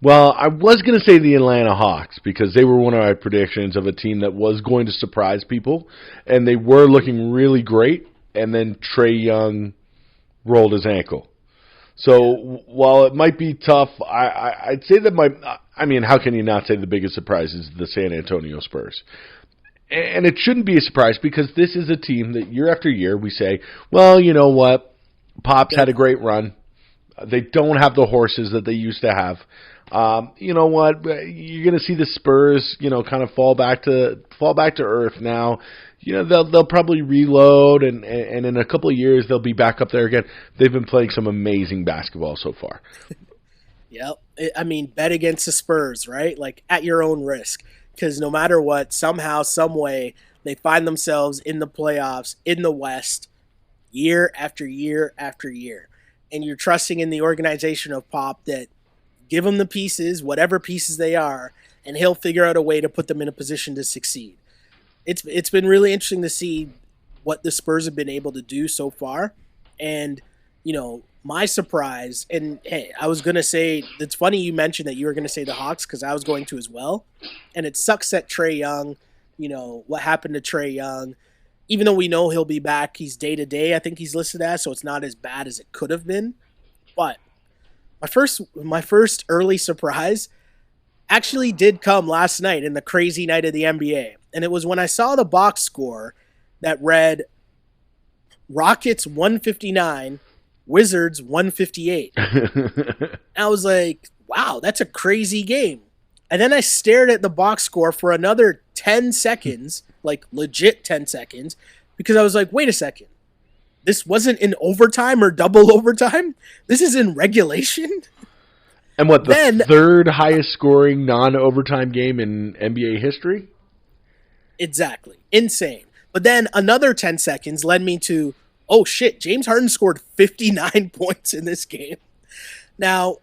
well, I was going to say the Atlanta Hawks because they were one of my predictions of a team that was going to surprise people, and they were looking really great, and then Trae Young rolled his ankle. So while it might be tough, I'd say that how can you not say the biggest surprise is the San Antonio Spurs? And it shouldn't be a surprise because this is a team that year after year we say, well, you know what, Pop's had a great run. They don't have the horses that they used to have. You know what? You're going to see the Spurs, kind of fall back to earth now. They'll probably reload, and in a couple of years they'll be back up there again. They've been playing some amazing basketball so far.
Yep. Bet against the Spurs, right? Like at your own risk, because no matter what, somehow, some way, they find themselves in the playoffs in the West, year after year after year, and you're trusting in the organization of Pop that. Give him the pieces, whatever pieces they are, and he'll figure out a way to put them in a position to succeed. It's been really interesting to see what the Spurs have been able to do so far. And, my surprise, and hey, I was going to say, it's funny you mentioned that you were going to say the Hawks because I was going to as well. And it sucks that Trae Young, what happened to Trae Young, even though we know he'll be back, he's day-to-day, I think he's listed as, so it's not as bad as it could have been. But my first early surprise actually did come last night in the crazy night of the NBA. And it was when I saw the box score that read Rockets 159, Wizards 158. I was like, wow, that's a crazy game. And then I stared at the box score for another 10 seconds, like legit 10 seconds, because I was like, wait a second. This wasn't in overtime or double overtime? This is in regulation?
And the third highest scoring non-overtime game in NBA history?
Exactly. Insane. But then another 10 seconds led me to, oh shit, James Harden scored 59 points in this game. Now,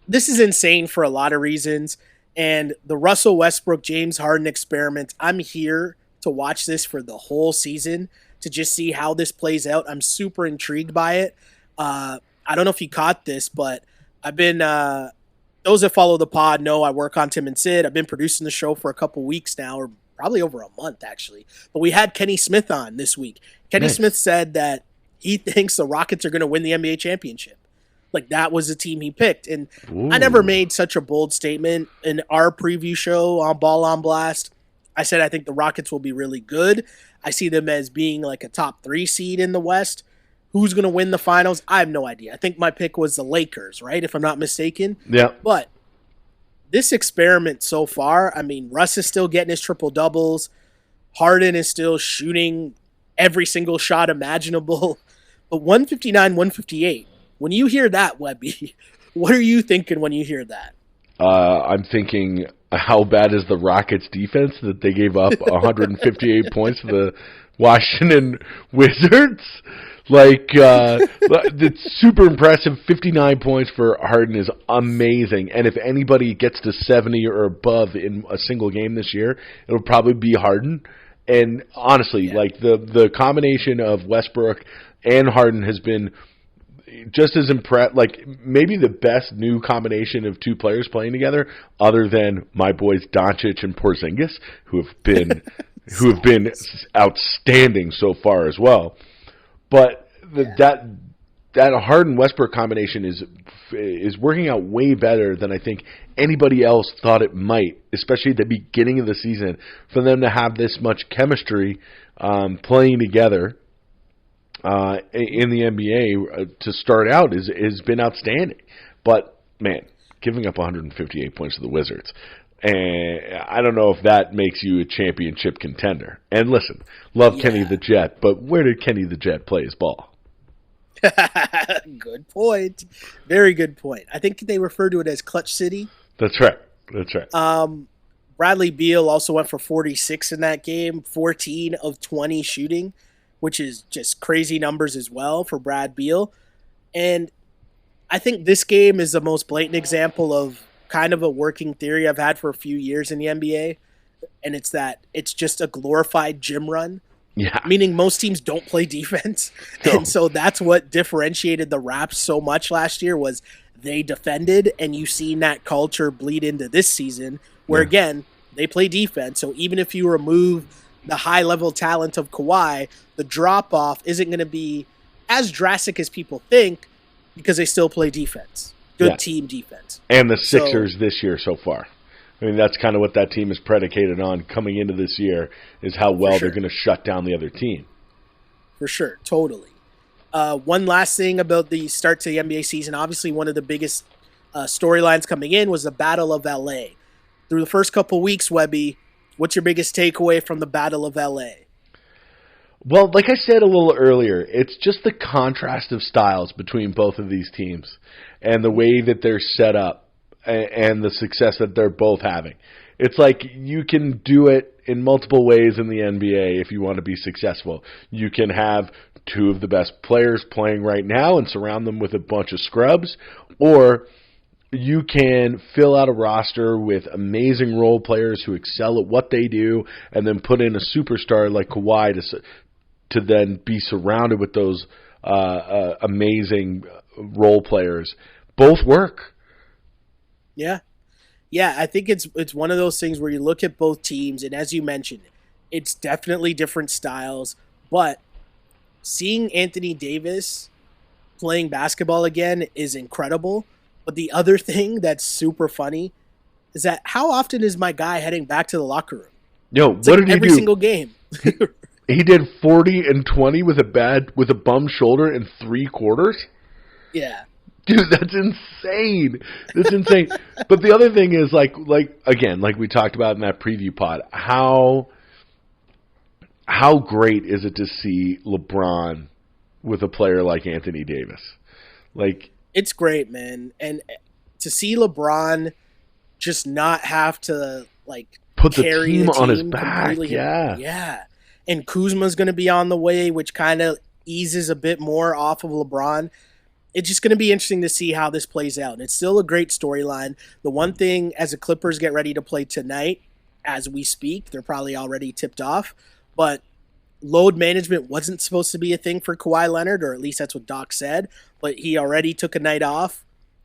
this is insane for a lot of reasons. And the Russell Westbrook-James Harden experiment, I'm here to watch this for the whole season to just see how this plays out. I'm super intrigued by it. I don't know if you caught this, but I've been, those that follow the pod know I work on Tim and Sid. I've been producing the show for a couple weeks now, or probably over a month actually. But we had Kenny Smith on this week. Kenny Smith said that he thinks the Rockets are going to win the NBA championship. Like that was the team he picked. And I never made such a bold statement in our preview show on Ball on Blast. I said I think the Rockets will be really good. I see them as being like a top 3 seed in the West. Who's going to win the finals? I have no idea. I think my pick was the Lakers, right? If I'm not mistaken.
Yeah.
But this experiment so far, Russ is still getting his triple-doubles. Harden is still shooting every single shot imaginable. But 159, 158. When you hear that, Webby, what are you thinking when you hear that?
I'm thinking, how bad is the Rockets defense that they gave up 158 points to the Washington Wizards? It's super impressive. 59 points for Harden is amazing. And if anybody gets to 70 or above in a single game this year, it'll probably be Harden. And honestly, the combination of Westbrook and Harden has been just as impressed, maybe the best new combination of two players playing together, other than my boys Doncic and Porzingis, who have been outstanding so far as well. But that Harden Westbrook combination is working out way better than I think anybody else thought it might, especially at the beginning of the season. For them to have this much chemistry, playing together in the NBA to start out has been outstanding. But, man, giving up 158 points to the Wizards, and I don't know if that makes you a championship contender. And listen, love Kenny the Jet, but where did Kenny the Jet play his ball?
Good point. Very good point. I think they refer to it as Clutch City.
That's right. That's right.
Bradley Beal also went for 46 in that game, 14 of 20 shooting, which is just crazy numbers as well for Brad Beal. And I think this game is the most blatant example of kind of a working theory I've had for a few years in the NBA. And it's that it's just a glorified gym run.
Yeah.
Meaning most teams don't play defense. No. And so that's what differentiated the Raps so much last year was they defended, and you've seen that culture bleed into this season where, again, they play defense. So even if you remove the high-level talent of Kawhi, the drop-off isn't going to be as drastic as people think because they still play defense. Good team defense.
And the Sixers this year so far. I mean, that's kind of what that team is predicated on coming into this year is how well they're going to shut down the other team.
For sure. Totally. One last thing about the start to the NBA season. Obviously, one of the biggest storylines coming in was the Battle of LA. Through the first couple weeks, Webby, what's your biggest takeaway from the Battle of LA?
Well, like I said a little earlier, it's just the contrast of styles between both of these teams and the way that they're set up and the success that they're both having. It's like you can do it in multiple ways in the NBA if you want to be successful. You can have two of the best players playing right now and surround them with a bunch of scrubs, or you can fill out a roster with amazing role players who excel at what they do and then put in a superstar like Kawhi to then be surrounded with those amazing role players. Both work.
Yeah. Yeah, I think it's one of those things where you look at both teams, and as you mentioned, it's definitely different styles, but seeing Anthony Davis playing basketball again is incredible. But the other thing that's super funny is that how often is my guy heading back to the locker room?
Yo,
what
did he do?
Every single game.
He did 40 and 20 with a bum shoulder in 3 quarters?
Yeah.
Dude, that's insane. That's insane. But the other thing is, like we talked about in that preview pod, how great is it to see LeBron with a player like Anthony Davis? Like,
it's great, man. And to see LeBron just not have to
put
carry
the team on his
back.
Completely. Yeah.
Yeah. And Kuzma's going to be on the way, which kind of eases a bit more off of LeBron. It's just going to be interesting to see how this plays out. And it's still a great storyline. The one thing, as the Clippers get ready to play tonight, as we speak, they're probably already tipped off, but load management wasn't supposed to be a thing for Kawhi Leonard, or at least that's what Doc said, but he already took a night off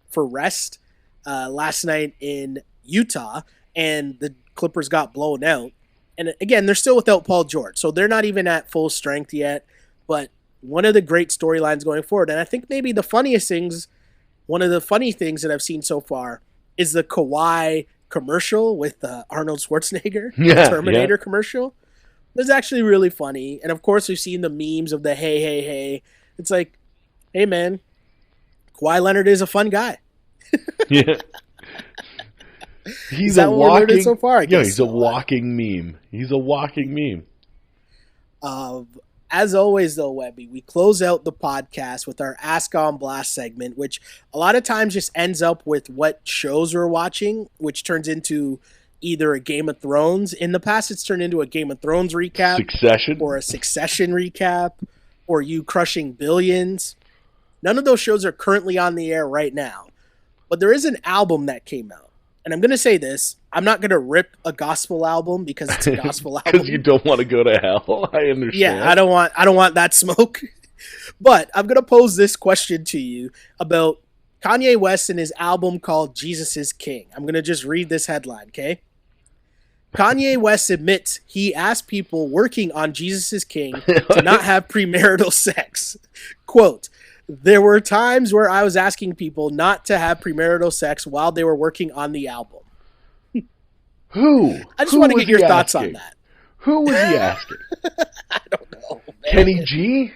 for rest last night in Utah, and the Clippers got blown out. And again, they're still without Paul George, so they're not even at full strength yet, but one of the great storylines going forward. And I think maybe one of the funny things that I've seen so far is the Kawhi commercial with Arnold Schwarzenegger, the Terminator commercial. It's actually really funny. And of course, we've seen the memes of the hey, hey, hey. It's like, hey, man, Kawhi Leonard is a fun guy.
Yeah. He's a walking
so far, I guess.
Yeah, he's a walking meme. He's a walking meme.
As always, though, Webby, we close out the podcast with our Ask on Blast segment, which a lot of times just ends up with what shows we're watching, which turns into either a Game of Thrones. In the past, it's turned into a Game of Thrones recap.
Succession.
Or a Succession recap. Or you crushing billions. None of those shows are currently on the air right now. But there is an album that came out. And I'm going to say this. I'm not going to rip a gospel album because it's a gospel album.
Because you don't want to go to hell. I understand.
Yeah, I don't want that smoke. But I'm going to pose this question to you about Kanye West and his album called Jesus is King. I'm going to just read this headline, okay? Kanye West admits he asked people working on Jesus is King to not have premarital sex. Quote, there were times where I was asking people not to have premarital sex while they were working on the album.
Who?
I just want to get your thoughts on that.
Who was he asking?
I don't know, man.
Kenny G?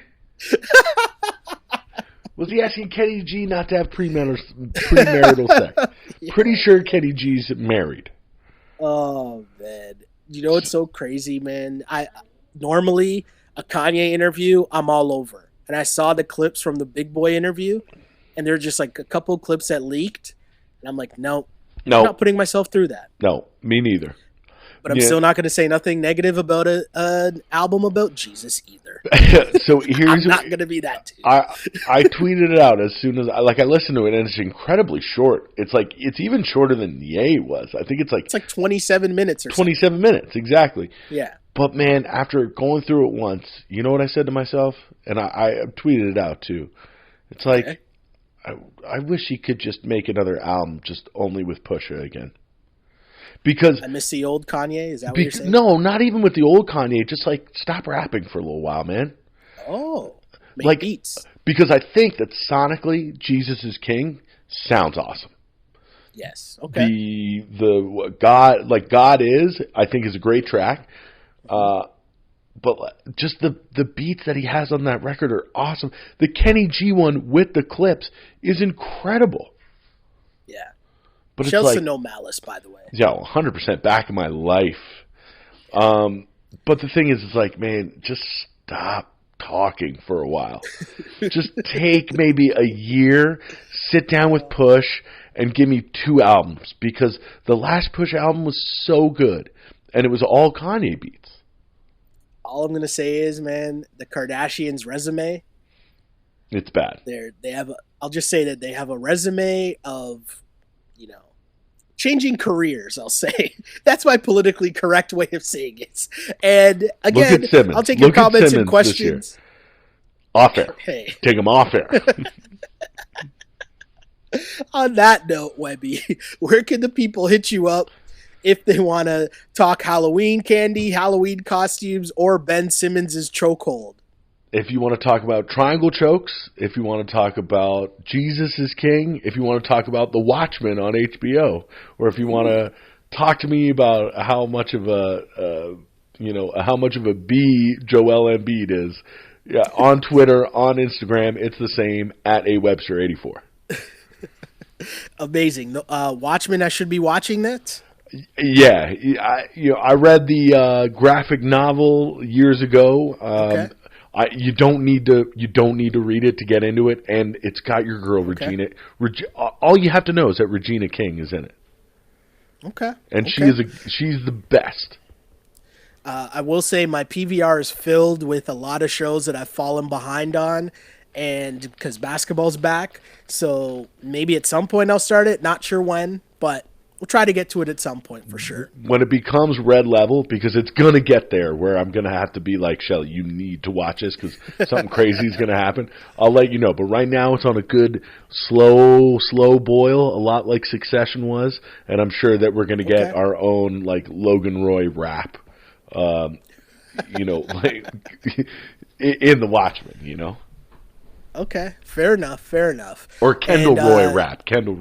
Was he asking Kenny G not to have premarital sex?
Yeah.
Pretty sure Kenny G's married.
Oh, man. You know what's so crazy, man? I normally, a Kanye interview, I'm all over. And I saw the clips from the Big Boy interview, and they're just like a couple clips that leaked. And I'm like, no, I'm not putting myself through that.
No, me neither.
But I'm still not going to say nothing negative about an album about Jesus either.
So here's
I'm not going to be that dude.
I tweeted it out as soon as I listened to it, and it's incredibly short. It's even shorter than Ye was. I think it's like
27 minutes or
27 minutes, exactly.
Yeah.
But man, after going through it once, you know what I said to myself? And I tweeted it out too. It's like, okay. I wish he could just make another album just only with Pusha again. Because
I miss the old Kanye. Is that what you're saying?
No, not even with the old Kanye. Just like stop rapping for a little while, man.
Oh, make beats.
Because I think that sonically, Jesus is King sounds awesome.
Yes. Okay.
The God is, I think, is a great track. But just the beats that he has on that record are awesome. The Kenny G one with the clips is incredible.
Yeah.
But
Shouts
it's
to No Malice, by the way.
Yeah, 100% back in my life. But the thing is, it's like, man, just stop talking for a while. Just take maybe a year, sit down with Push, and give me 2 albums. Because the last Push album was so good, and it was all Kanye beats.
All I'm going to say is, man, the Kardashians' resume.
It's bad.
I'll just say that they have a resume of, changing careers, I'll say. That's my politically correct way of saying it. And again, I'll take your comments and questions.
Off air.
Hey.
Take them off air.
On that note, Webby, where can the people hit you up if they want to talk Halloween candy, Halloween costumes, or Ben Simmons' chokehold?
If you want to talk about triangle chokes, if you want to talk about Jesus is King, if you want to talk about The Watchmen on HBO, or if you want to talk to me about how much of a B Joel Embiid is, yeah, on Twitter, on Instagram, it's the same at @awebster84.
Amazing. Watchmen, I should be watching that.
Yeah, I read the graphic novel years ago.
Okay.
You don't need to read it to get into it, and it's got your girl Regina. All you have to know is that Regina King is in it.
Okay.
And she's the best.
I will say my PVR is filled with a lot of shows that I've fallen behind on, and because basketball's back, so maybe at some point I'll start it. Not sure when, but we'll try to get to it at some point for sure.
When it becomes red level, because it's going to get there where I'm going to have to be like, Shelly, you need to watch this because something crazy is going to happen. I'll let you know. But right now it's on a good slow boil, a lot like Succession was. And I'm sure that we're going to get our own like Logan Roy rap, like in The Watchmen,
Okay, fair enough.
Or Kendall Roy rap.
Kendall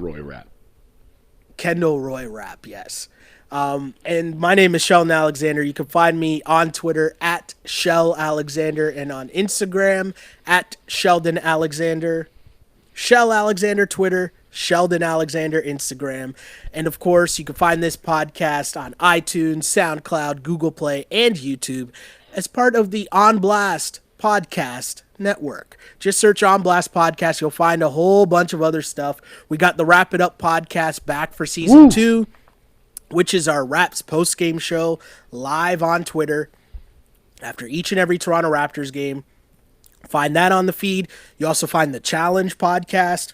Roy rap, yes. And my name is Sheldon Alexander. You can find me on Twitter at Shell Alexander and on Instagram at Sheldon Alexander. Shell Alexander Twitter, Sheldon Alexander Instagram. And of course, you can find this podcast on iTunes, SoundCloud, Google Play, and YouTube as part of the On Blast Podcast Network. Just search On Blast Podcast. You'll find a whole bunch of other stuff. We got the Wrap It Up podcast back for season 2, which is our Raps post-game show live on Twitter after each and every Toronto Raptors game. Find that on the feed. You also find the Challenge podcast,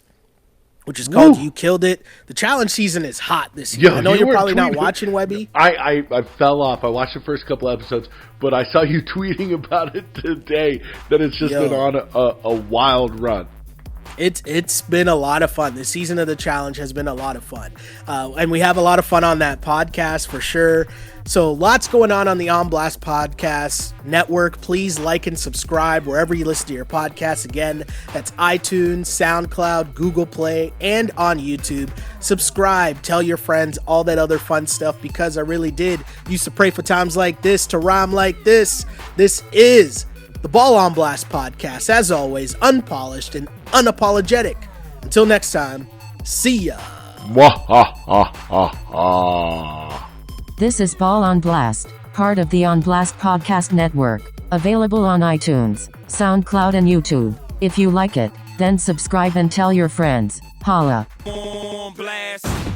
which is called You Killed It. The Challenge season is hot this year. I know you're probably not watching, Webby.
I fell off. I watched the first couple episodes, but I saw you tweeting about it today, that it's just been on a wild run.
It's been a lot of fun. This season of the challenge has been a lot of fun. And we have a lot of fun on that podcast for sure. So lots going on the On Blast Podcast Network. Please like and subscribe wherever you listen to your podcasts. Again, that's iTunes, SoundCloud, Google Play, and on YouTube. Subscribe, tell your friends, all that other fun stuff, because I really did used to pray for times like this, to rhyme like this. This is the Ball on Blast Podcast, as always, unpolished and unapologetic. Until next time, see ya.
This is Ball on Blast, part of the On Blast Podcast Network, available on iTunes, SoundCloud, and YouTube. If you like it, then subscribe and tell your friends. Holla.